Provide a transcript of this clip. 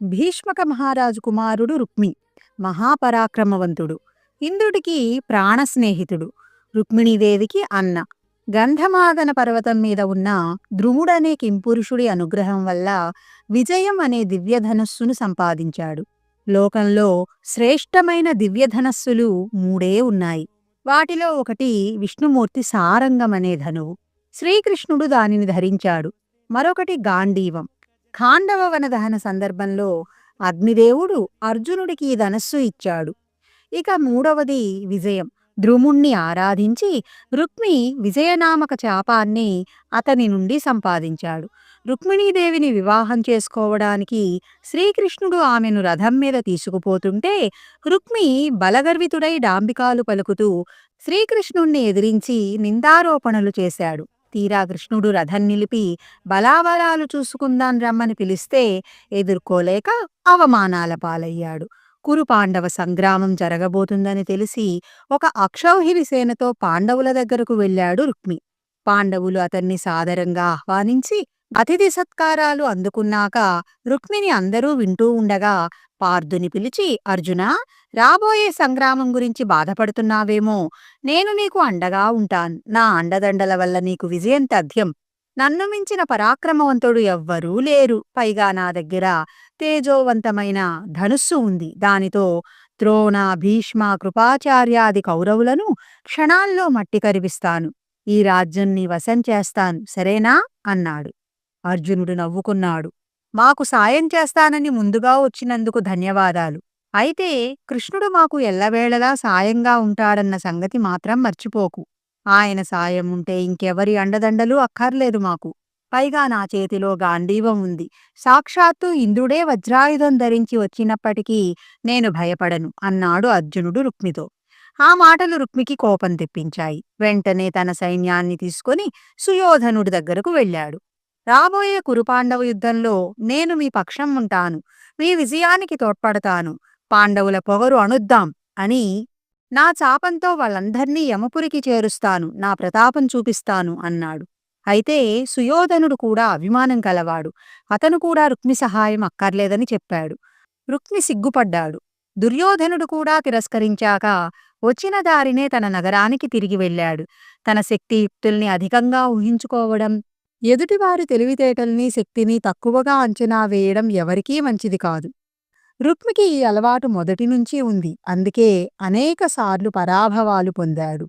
భీష్మక మహారాజు కుమారుడు రుక్మి మహాపరాక్రమవంతుడు. ఇంద్రుడికి ప్రాణ స్నేహితుడు. రుక్మిణీదేవికి అన్న. గంధమాదన పర్వతం మీద ఉన్న ద్రుముడనే కింపురుషుడి అనుగ్రహం వల్ల విజయం అనే దివ్యధనస్సును సంపాదించాడు. లోకంలో శ్రేష్టమైన దివ్యధనస్సులు మూడే ఉన్నాయి. వాటిలో ఒకటి విష్ణుమూర్తి సారంగమనే ధనువు. శ్రీకృష్ణుడు దానిని ధరించాడు. మరొకటి గాంధీవం. ఖాండవ వనదహన సందర్భంలో అగ్నిదేవుడు అర్జునుడికి ఈ ధనస్సు ఇచ్చాడు. ఇక మూడవది విజయం. ద్రుముణ్ణి ఆరాధించి రుక్మి విజయనామక చాపాన్ని అతని నుండి సంపాదించాడు. రుక్మిణీదేవిని వివాహం చేసుకోవడానికి శ్రీకృష్ణుడు ఆమెను రథం మీద తీసుకుపోతుంటే రుక్మి బలగర్వితుడై డాంబికాలు పలుకుతూ శ్రీకృష్ణుణ్ణి ఎదిరించి నిందారోపణలు చేశాడు. తీరా కృష్ణుడు రథం నిలిపి బలాబలాలు చూసుకుందాం రమ్మని పిలిస్తే ఎదుర్కోలేక అవమానాల పాలయ్యాడు. కురు పాండవ సంగ్రామం జరగబోతుందని తెలిసి ఒక అక్షౌహిణి సేనతో పాండవుల దగ్గరకు వెళ్ళాడు రుక్మి. పాండవులు అతన్ని సాదరంగా ఆహ్వానించి అతిథి సత్కారాలు అందుకున్నాక రుక్మిని అందరూ వింటూ ఉండగా పార్థుని పిలిచి, అర్జునా, రాబోయే సంగ్రామం గురించి బాధపడుతున్నావేమో, నేను నీకు అండగా ఉంటాను. నా అండదండల వల్ల నీకు విజయం తథ్యం. నన్ను మించిన పరాక్రమవంతుడు ఎవ్వరూ లేరు. పైగా నా దగ్గర తేజోవంతమైన ధనుస్సు ఉంది. దానితో ద్రోణ, భీష్మ, కృపాచార్యాది కౌరవులను క్షణాల్లో మట్టి కరిపిస్తాను. ఈ రాజ్యం నీ వశం చేస్తాను, సరేనా అన్నాడు. అర్జునుడు నవ్వుకున్నాడు. మాకు సాయం చేస్తానని ముందుగా వచ్చినందుకు ధన్యవాదాలు. అయితే కృష్ణుడు మాకు ఎల్లవేళలా సాయంగా ఉంటాడన్న సంగతి మాత్రం మర్చిపోకు. ఆయన సాయం ఉంటే ఇంకెవరి అండదండలు అక్కర్లేదు మాకు. పైగా నా చేతిలో గాంధీవం ఉంది. సాక్షాత్తు ఇంద్రుడే వజ్రాయుధం ధరించి వచ్చినప్పటికీ నేను భయపడను అన్నాడు అర్జునుడు రుక్మితో. ఆ మాటలు రుక్మికి కోపం తెప్పించాయి. వెంటనే తన సైన్యాన్ని తీసుకుని సుయోధనుడి దగ్గరకు వెళ్ళాడు. రాబోయే కురుపాండవ యుద్ధంలో నేను మీ పక్షం ఉంటాను. మీ విజయానికి తోడ్పడతాను. పాండవుల పొగరు అణుద్దాం అని నా చాపంతో వాళ్ళందర్నీ యమపురికి చేరుస్తాను. నా ప్రతాపం చూపిస్తాను అన్నాడు. అయితే సుయోధనుడు కూడా అభిమానం కలవాడు. అతను కూడా రుక్మి సహాయం అక్కర్లేదని చెప్పాడు. రుక్మి సిగ్గుపడ్డాడు. దుర్యోధనుడు కూడా తిరస్కరించాక వచ్చిన దారినే తన నగరానికి తిరిగి వెళ్ళాడు. తన శక్తియుక్తుల్ని అధికంగా ఊహించుకోవడం, ఎదుటివారి తెలివితేటల్ని, శక్తిని తక్కువగా అంచనా వేయడం ఎవరికీ మంచిది కాదు. రుక్మికి ఈ అలవాటు మొదటి నుంచి ఉంది. అందుకే అనేకసార్లు పరాభవాలు పొందాడు.